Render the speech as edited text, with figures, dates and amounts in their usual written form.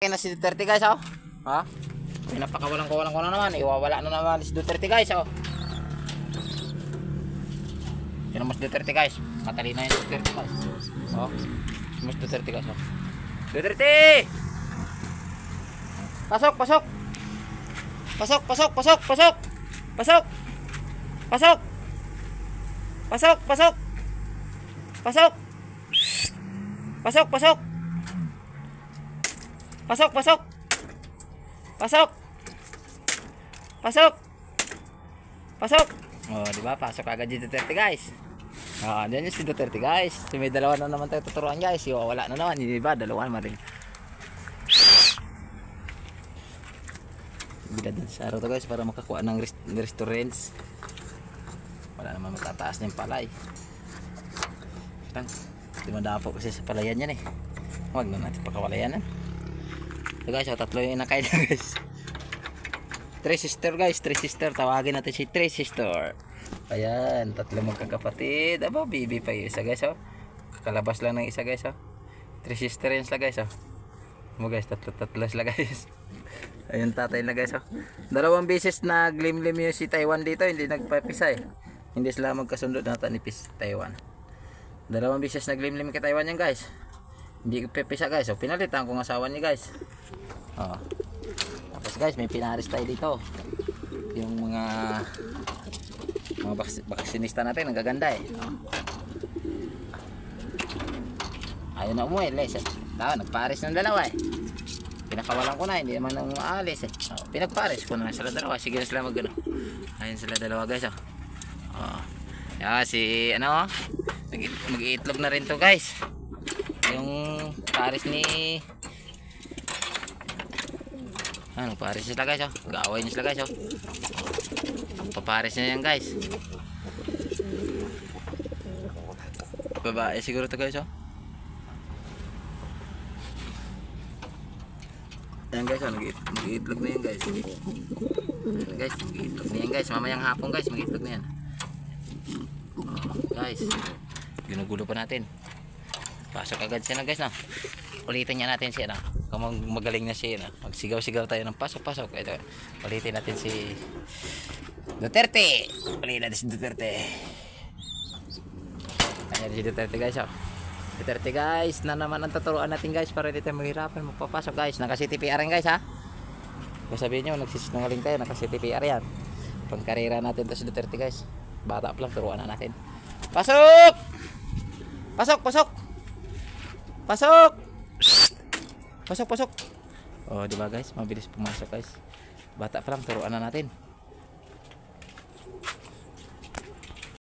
Akin na si Duterte guys, oh. Ha? Pinapakawalan ko na naman. Iwawala na naman si Duterte guys, oh. Yan mas Duterte guys. Matalino yung Duterte guys. Oh. Mas Duterte guys, oh. Duterte! Pasok, pasok. Pasok, pasok, pasok, pasok. Pasok. Pasok. Pasok, pasok. Pasok. Pasok, pasok. Pasok, pasok. Pasok. Pasok. Pasok. Oh, di ba? Pasok agad si Duterte, guys. Ah, diyan yung si Duterte, guys. So, may dalawa na naman tayo tuturuan, guys. Wala na naman, di ba? Dalawa naman rin. Bila dun sa araw to, guys, para makakuha ng restaurants. Wala naman matataas na yung palay. Di madapo kasi sa palayan yan eh. Huwag na natin pakawalayan. So guys, tatlo yung inakay na guys. 3 sister guys, 3 sister. Tawagin natin si 3 sister. Ayan, tatlo magkakapatid. Aba, baby pa yung isa guys, oh. Kalabas lang ng isa guys, oh. 3 sister yun sila guys, oh. Mo guys, tatlo sila guys. Ayun tatay na guys, oh. Dalawang beses naglimlim yung si Taiwan dito, hindi nagpapisa eh. Hindi sila magkasundo na tanipis Taiwan. Dalawang beses naglimlim kay Taiwan yan guys. Hindi pipisa guys, so pinalitan ko ng asawa niya guys. Oh. Tapos guys, may pinaris tayo dito. Yung mga baksinista natin, ang gaganda eh. Ayaw na umuwi, les. Nagparis ng dalawa eh. Pinakawalan ko na, hindi naman nang aalis eh. Oh, pinagparis ko na sila dalawa. Sige na sila magano. Ayun sila dalawa guys, oh. Oh. Yeah, si ano, mag-iitlog na rin to guys. Yung paris ni paris sila guys, oh. Gaway niya sila guys, oh. Paparis niya yan guys. Babae siguro to guys, oh. Ayan guys, oh, mag-iitlog na yan guys. Ayan guys, mag-iitlog na yan guys. Mamayang hapon guys, mag-iitlog na yan. Oh, guys, ginugulo pa natin. Pasok agad siya na guys, no? Ulitin niya natin siya, no? Kung magaling na siya, no? Magsigaw-sigaw tayo ng pasok-pasok. Ito, ulitin natin si Duterte. Ulitin natin si Duterte. Ayan si Duterte guys, oh. Duterte guys, na naman ang tuturuan natin guys para dito mahirapan magpapasok guys. Naka-CTPR yan guys, ha? Kung sabihin nyo, nagsisinungaling tayo, naka-CTPR yan. Pangkarera natin to si Duterte guys. Bata pa lang, turuan na natin. Pasok! Pasok, pasok! Pasok! Pasok, pasok! Oh, di ba guys? Mabilis pumasok guys. Bata pa lang, turuan na natin.